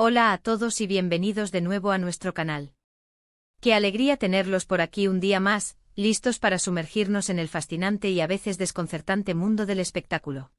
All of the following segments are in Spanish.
Hola a todos y bienvenidos de nuevo a nuestro canal. Qué alegría tenerlos por aquí un día más, listos para sumergirnos en el fascinante y a veces desconcertante mundo del espectáculo.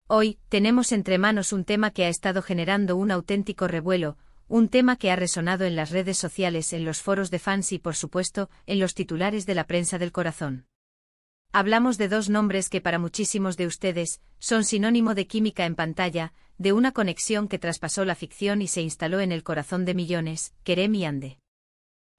Hoy, tenemos entre manos un tema que ha estado generando un auténtico revuelo, un tema que ha resonado en las redes sociales, en los foros de fans y por supuesto, en los titulares de la prensa del corazón. Hablamos de dos nombres que para muchísimos de ustedes son sinónimo de química en pantalla, de una conexión que traspasó la ficción y se instaló en el corazón de millones, Kerem y Hande.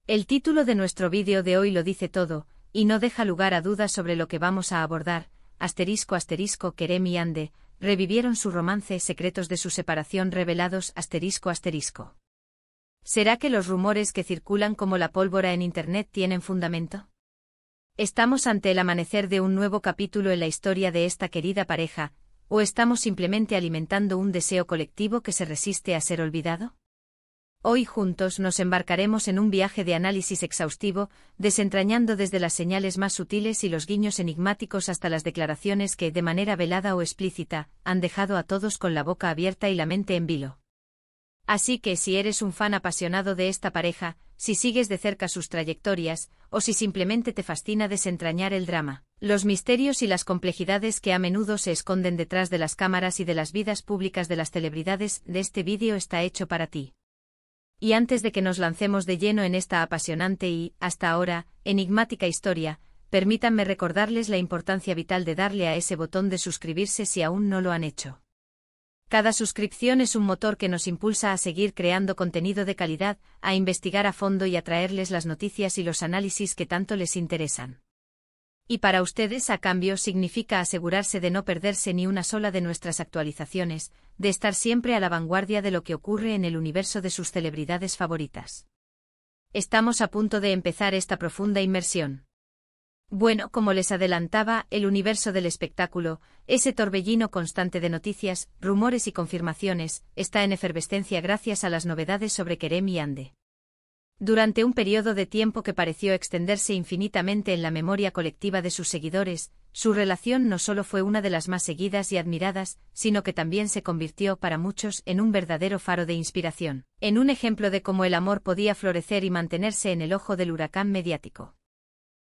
El título de nuestro vídeo de hoy lo dice todo, y no deja lugar a dudas sobre lo que vamos a abordar, ***, Kerem y Hande, revivieron su romance, secretos de su separación revelados, ***. ¿Será que los rumores que circulan como la pólvora en Internet tienen fundamento? ¿Estamos ante el amanecer de un nuevo capítulo en la historia de esta querida pareja, o estamos simplemente alimentando un deseo colectivo que se resiste a ser olvidado? Hoy juntos nos embarcaremos en un viaje de análisis exhaustivo, desentrañando desde las señales más sutiles y los guiños enigmáticos hasta las declaraciones que, de manera velada o explícita, han dejado a todos con la boca abierta y la mente en vilo. Así que si eres un fan apasionado de esta pareja, si sigues de cerca sus trayectorias, o si simplemente te fascina desentrañar el drama, los misterios y las complejidades que a menudo se esconden detrás de las cámaras y de las vidas públicas de las celebridades, de este vídeo está hecho para ti. Y antes de que nos lancemos de lleno en esta apasionante y, hasta ahora, enigmática historia, permítanme recordarles la importancia vital de darle a ese botón de suscribirse si aún no lo han hecho. Cada suscripción es un motor que nos impulsa a seguir creando contenido de calidad, a investigar a fondo y a traerles las noticias y los análisis que tanto les interesan. Y para ustedes, a cambio, significa asegurarse de no perderse ni una sola de nuestras actualizaciones, de estar siempre a la vanguardia de lo que ocurre en el universo de sus celebridades favoritas. Estamos a punto de empezar esta profunda inmersión. Bueno, como les adelantaba, el universo del espectáculo, ese torbellino constante de noticias, rumores y confirmaciones, está en efervescencia gracias a las novedades sobre Kerem y Hande. Durante un periodo de tiempo que pareció extenderse infinitamente en la memoria colectiva de sus seguidores, su relación no solo fue una de las más seguidas y admiradas, sino que también se convirtió para muchos en un verdadero faro de inspiración, en un ejemplo de cómo el amor podía florecer y mantenerse en el ojo del huracán mediático.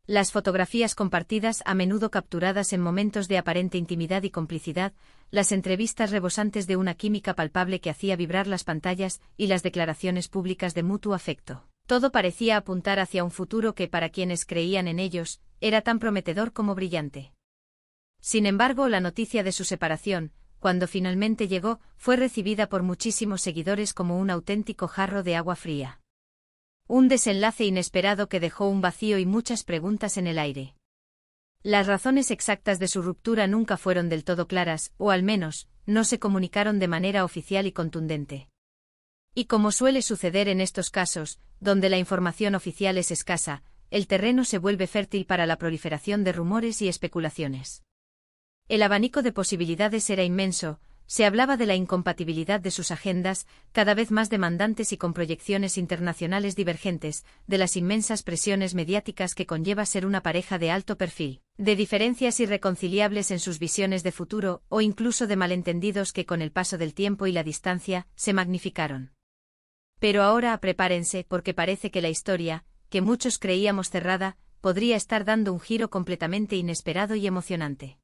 Las fotografías compartidas, a menudo capturadas en momentos de aparente intimidad y complicidad, las entrevistas rebosantes de una química palpable que hacía vibrar las pantallas y las declaraciones públicas de mutuo afecto. Todo parecía apuntar hacia un futuro que, para quienes creían en ellos, era tan prometedor como brillante. Sin embargo, la noticia de su separación, cuando finalmente llegó, fue recibida por muchísimos seguidores como un auténtico jarro de agua fría. Un desenlace inesperado que dejó un vacío y muchas preguntas en el aire. Las razones exactas de su ruptura nunca fueron del todo claras, o al menos, no se comunicaron de manera oficial y contundente. Y como suele suceder en estos casos, donde la información oficial es escasa, el terreno se vuelve fértil para la proliferación de rumores y especulaciones. El abanico de posibilidades era inmenso. Se hablaba de la incompatibilidad de sus agendas, cada vez más demandantes y con proyecciones internacionales divergentes, de las inmensas presiones mediáticas que conlleva ser una pareja de alto perfil, de diferencias irreconciliables en sus visiones de futuro, o incluso de malentendidos que con el paso del tiempo y la distancia, se magnificaron. Pero ahora prepárense, porque parece que la historia, que muchos creíamos cerrada, podría estar dando un giro completamente inesperado y emocionante.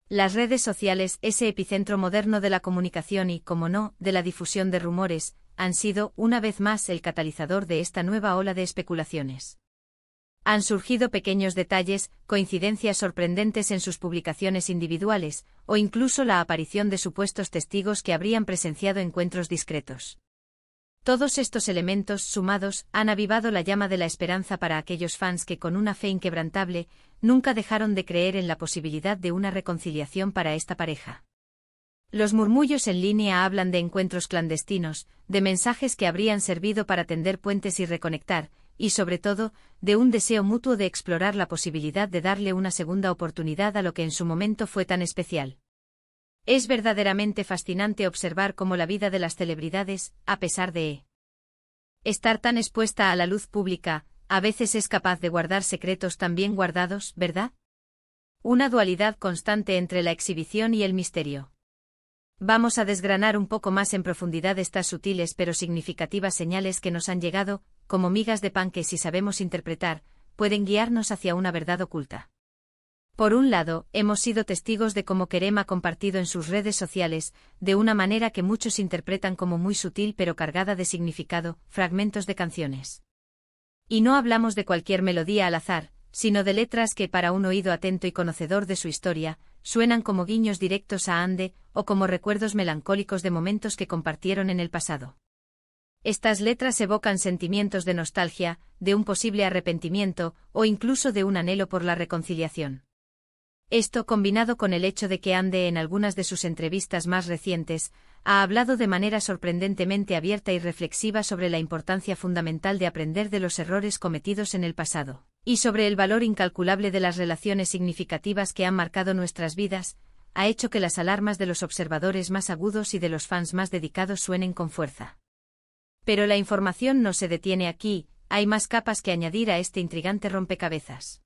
Las redes sociales, ese epicentro moderno de la comunicación y, como no, de la difusión de rumores, han sido, una vez más, el catalizador de esta nueva ola de especulaciones. Han surgido pequeños detalles, coincidencias sorprendentes en sus publicaciones individuales, o incluso la aparición de supuestos testigos que habrían presenciado encuentros discretos. Todos estos elementos, sumados, han avivado la llama de la esperanza para aquellos fans que, con una fe inquebrantable, nunca dejaron de creer en la posibilidad de una reconciliación para esta pareja. Los murmullos en línea hablan de encuentros clandestinos, de mensajes que habrían servido para tender puentes y reconectar, y sobre todo, de un deseo mutuo de explorar la posibilidad de darle una segunda oportunidad a lo que en su momento fue tan especial. Es verdaderamente fascinante observar cómo la vida de las celebridades, a pesar de estar tan expuesta a la luz pública, a veces es capaz de guardar secretos tan bien guardados, ¿verdad? Una dualidad constante entre la exhibición y el misterio. Vamos a desgranar un poco más en profundidad estas sutiles pero significativas señales que nos han llegado, como migas de pan que, si sabemos interpretar, pueden guiarnos hacia una verdad oculta. Por un lado, hemos sido testigos de cómo Kerem ha compartido en sus redes sociales, de una manera que muchos interpretan como muy sutil pero cargada de significado, fragmentos de canciones. Y no hablamos de cualquier melodía al azar, sino de letras que, para un oído atento y conocedor de su historia, suenan como guiños directos a Ande, o como recuerdos melancólicos de momentos que compartieron en el pasado. Estas letras evocan sentimientos de nostalgia, de un posible arrepentimiento, o incluso de un anhelo por la reconciliación. Esto, combinado con el hecho de que Ande en algunas de sus entrevistas más recientes, ha hablado de manera sorprendentemente abierta y reflexiva sobre la importancia fundamental de aprender de los errores cometidos en el pasado, y sobre el valor incalculable de las relaciones significativas que han marcado nuestras vidas, ha hecho que las alarmas de los observadores más agudos y de los fans más dedicados suenen con fuerza. Pero la información no se detiene aquí, hay más capas que añadir a este intrigante rompecabezas.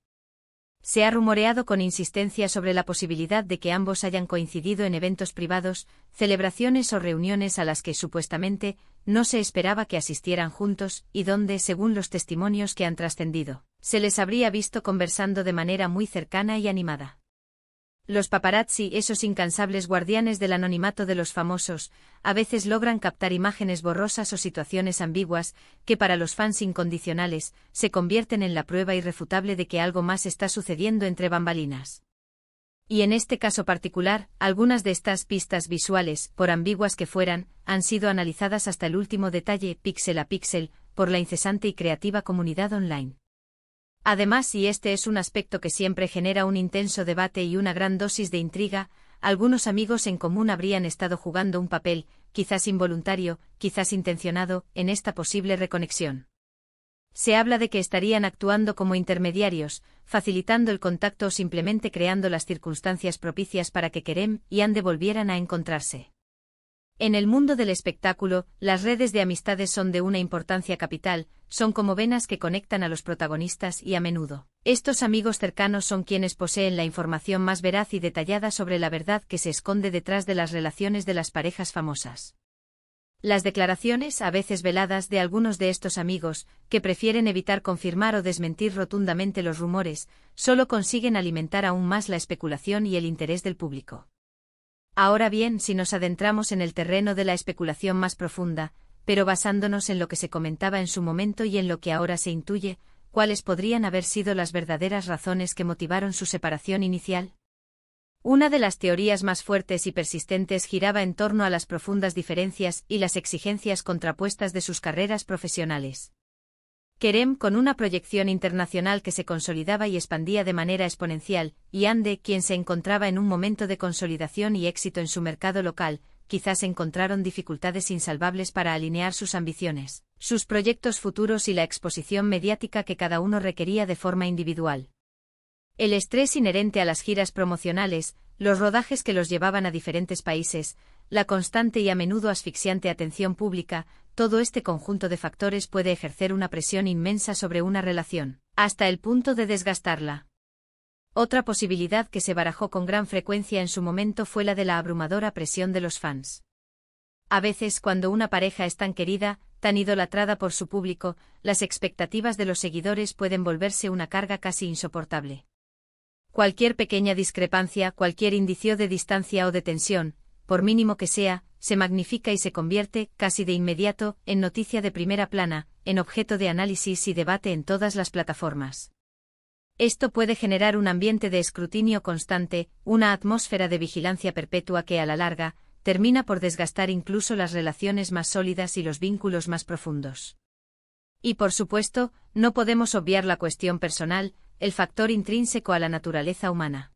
Se ha rumoreado con insistencia sobre la posibilidad de que ambos hayan coincidido en eventos privados, celebraciones o reuniones a las que supuestamente no se esperaba que asistieran juntos y donde, según los testimonios que han trascendido, se les habría visto conversando de manera muy cercana y animada. Los paparazzi, esos incansables guardianes del anonimato de los famosos, a veces logran captar imágenes borrosas o situaciones ambiguas, que para los fans incondicionales, se convierten en la prueba irrefutable de que algo más está sucediendo entre bambalinas. Y en este caso particular, algunas de estas pistas visuales, por ambiguas que fueran, han sido analizadas hasta el último detalle, píxel a píxel, por la incesante y creativa comunidad online. Además, y este es un aspecto que siempre genera un intenso debate y una gran dosis de intriga, algunos amigos en común habrían estado jugando un papel, quizás involuntario, quizás intencionado, en esta posible reconexión. Se habla de que estarían actuando como intermediarios, facilitando el contacto o simplemente creando las circunstancias propicias para que Kerem y Ande volvieran a encontrarse. En el mundo del espectáculo, las redes de amistades son de una importancia capital, son como venas que conectan a los protagonistas y a menudo, estos amigos cercanos son quienes poseen la información más veraz y detallada sobre la verdad que se esconde detrás de las relaciones de las parejas famosas. Las declaraciones, a veces veladas, de algunos de estos amigos, que prefieren evitar confirmar o desmentir rotundamente los rumores, solo consiguen alimentar aún más la especulación y el interés del público. Ahora bien, si nos adentramos en el terreno de la especulación más profunda, pero basándonos en lo que se comentaba en su momento y en lo que ahora se intuye, ¿cuáles podrían haber sido las verdaderas razones que motivaron su separación inicial? Una de las teorías más fuertes y persistentes giraba en torno a las profundas diferencias y las exigencias contrapuestas de sus carreras profesionales. Kerem, con una proyección internacional que se consolidaba y expandía de manera exponencial, y Ande, quien se encontraba en un momento de consolidación y éxito en su mercado local, quizás encontraron dificultades insalvables para alinear sus ambiciones, sus proyectos futuros y la exposición mediática que cada uno requería de forma individual. El estrés inherente a las giras promocionales, los rodajes que los llevaban a diferentes países, la constante y a menudo asfixiante atención pública, todo este conjunto de factores puede ejercer una presión inmensa sobre una relación, hasta el punto de desgastarla. Otra posibilidad que se barajó con gran frecuencia en su momento fue la de la abrumadora presión de los fans. A veces, cuando una pareja es tan querida, tan idolatrada por su público, las expectativas de los seguidores pueden volverse una carga casi insoportable. Cualquier pequeña discrepancia, cualquier indicio de distancia o de tensión, por mínimo que sea, se magnifica y se convierte, casi de inmediato, en noticia de primera plana, en objeto de análisis y debate en todas las plataformas. Esto puede generar un ambiente de escrutinio constante, una atmósfera de vigilancia perpetua que, a la larga, termina por desgastar incluso las relaciones más sólidas y los vínculos más profundos. Y por supuesto, no podemos obviar la cuestión personal, el factor intrínseco a la naturaleza humana.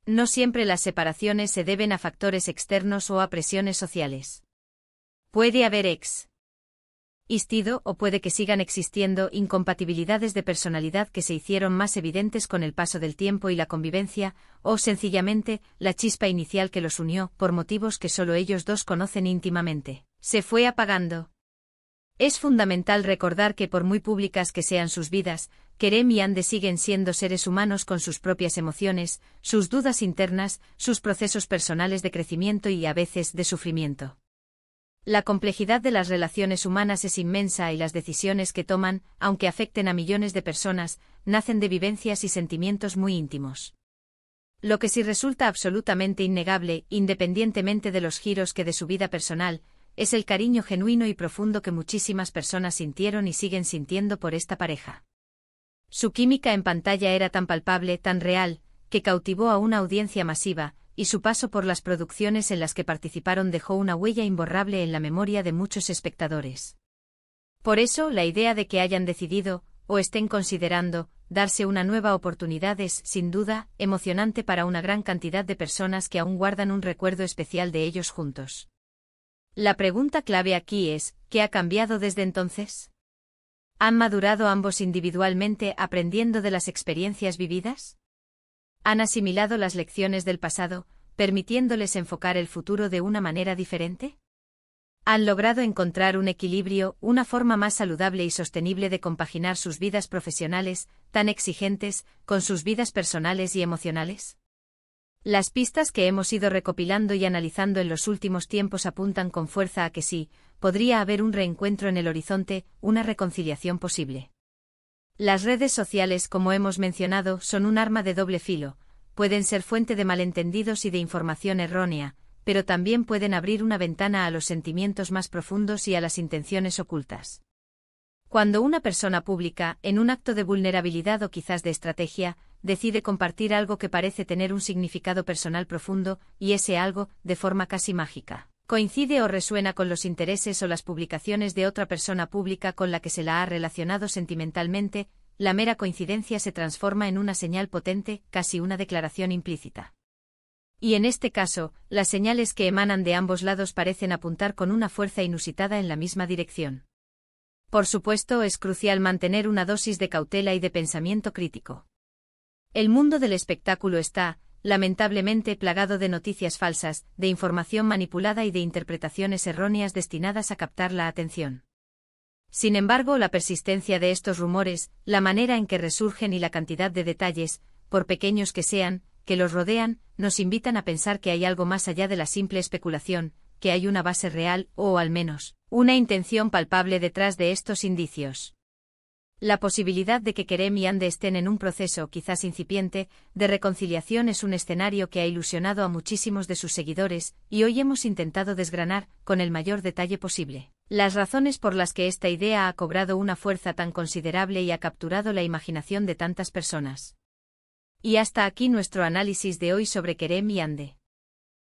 No siempre las separaciones se deben a factores externos o a presiones sociales. Puede haber existido, o puede que sigan existiendo, incompatibilidades de personalidad que se hicieron más evidentes con el paso del tiempo y la convivencia, o sencillamente, la chispa inicial que los unió, por motivos que solo ellos dos conocen íntimamente, se fue apagando. Es fundamental recordar que por muy públicas que sean sus vidas, Kerem y Ande siguen siendo seres humanos con sus propias emociones, sus dudas internas, sus procesos personales de crecimiento y a veces de sufrimiento. La complejidad de las relaciones humanas es inmensa y las decisiones que toman, aunque afecten a millones de personas, nacen de vivencias y sentimientos muy íntimos. Lo que sí resulta absolutamente innegable, independientemente de los giros que de su vida personal, es el cariño genuino y profundo que muchísimas personas sintieron y siguen sintiendo por esta pareja. Su química en pantalla era tan palpable, tan real, que cautivó a una audiencia masiva, y su paso por las producciones en las que participaron dejó una huella imborrable en la memoria de muchos espectadores. Por eso, la idea de que hayan decidido, o estén considerando, darse una nueva oportunidad es, sin duda, emocionante para una gran cantidad de personas que aún guardan un recuerdo especial de ellos juntos. La pregunta clave aquí es, ¿qué ha cambiado desde entonces? ¿Han madurado ambos individualmente aprendiendo de las experiencias vividas? ¿Han asimilado las lecciones del pasado, permitiéndoles enfocar el futuro de una manera diferente? ¿Han logrado encontrar un equilibrio, una forma más saludable y sostenible de compaginar sus vidas profesionales, tan exigentes, con sus vidas personales y emocionales? Las pistas que hemos ido recopilando y analizando en los últimos tiempos apuntan con fuerza a que sí, podría haber un reencuentro en el horizonte, una reconciliación posible. Las redes sociales, como hemos mencionado, son un arma de doble filo, pueden ser fuente de malentendidos y de información errónea, pero también pueden abrir una ventana a los sentimientos más profundos y a las intenciones ocultas. Cuando una persona pública, en un acto de vulnerabilidad o quizás de estrategia, decide compartir algo que parece tener un significado personal profundo, y ese algo, de forma casi mágica, coincide o resuena con los intereses o las publicaciones de otra persona pública con la que se la ha relacionado sentimentalmente, la mera coincidencia se transforma en una señal potente, casi una declaración implícita. Y en este caso, las señales que emanan de ambos lados parecen apuntar con una fuerza inusitada en la misma dirección. Por supuesto, es crucial mantener una dosis de cautela y de pensamiento crítico. El mundo del espectáculo está, lamentablemente, plagado de noticias falsas, de información manipulada y de interpretaciones erróneas destinadas a captar la atención. Sin embargo, la persistencia de estos rumores, la manera en que resurgen y la cantidad de detalles, por pequeños que sean, que los rodean, nos invitan a pensar que hay algo más allá de la simple especulación, que hay una base real, o al menos, una intención palpable detrás de estos indicios. La posibilidad de que Kerem y Ande estén en un proceso, quizás incipiente, de reconciliación es un escenario que ha ilusionado a muchísimos de sus seguidores, y hoy hemos intentado desgranar, con el mayor detalle posible, las razones por las que esta idea ha cobrado una fuerza tan considerable y ha capturado la imaginación de tantas personas. Y hasta aquí nuestro análisis de hoy sobre Kerem y Ande.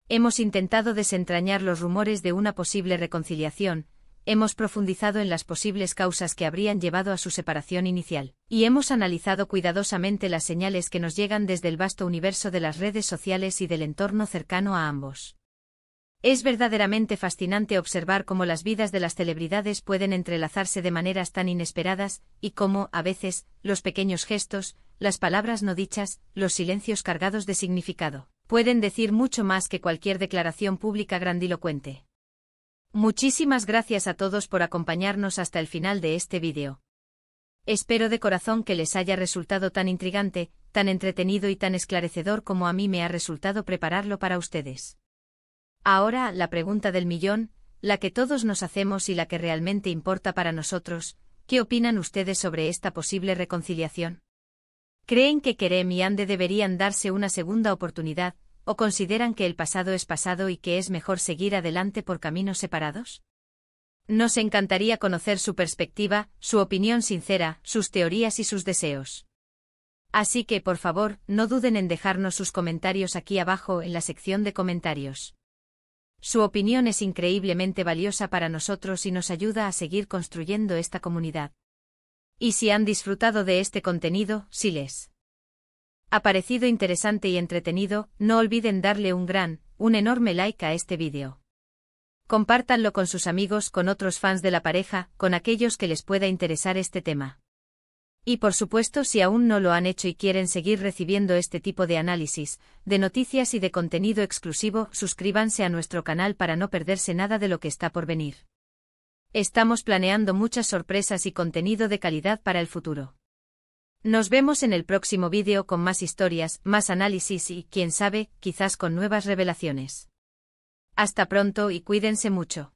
Hemos intentado desentrañar los rumores de una posible reconciliación, hemos profundizado en las posibles causas que habrían llevado a su separación inicial, y hemos analizado cuidadosamente las señales que nos llegan desde el vasto universo de las redes sociales y del entorno cercano a ambos. Es verdaderamente fascinante observar cómo las vidas de las celebridades pueden entrelazarse de maneras tan inesperadas, y cómo, a veces, los pequeños gestos, las palabras no dichas, los silencios cargados de significado, pueden decir mucho más que cualquier declaración pública grandilocuente. Muchísimas gracias a todos por acompañarnos hasta el final de este vídeo. Espero de corazón que les haya resultado tan intrigante, tan entretenido y tan esclarecedor como a mí me ha resultado prepararlo para ustedes. Ahora, la pregunta del millón, la que todos nos hacemos y la que realmente importa para nosotros, ¿qué opinan ustedes sobre esta posible reconciliación? ¿Creen que Kerem y Ande deberían darse una segunda oportunidad, o consideran que el pasado es pasado y que es mejor seguir adelante por caminos separados? Nos encantaría conocer su perspectiva, su opinión sincera, sus teorías y sus deseos. Así que, por favor, no duden en dejarnos sus comentarios aquí abajo en la sección de comentarios. Su opinión es increíblemente valiosa para nosotros y nos ayuda a seguir construyendo esta comunidad. Y si han disfrutado de este contenido, si les ha parecido interesante y entretenido, no olviden darle un enorme like a este vídeo. Compártanlo con sus amigos, con otros fans de la pareja, con aquellos que les pueda interesar este tema. Y por supuesto, si aún no lo han hecho y quieren seguir recibiendo este tipo de análisis, de noticias y de contenido exclusivo, suscríbanse a nuestro canal para no perderse nada de lo que está por venir. Estamos planeando muchas sorpresas y contenido de calidad para el futuro. Nos vemos en el próximo vídeo con más historias, más análisis y, quién sabe, quizás con nuevas revelaciones. Hasta pronto y cuídense mucho.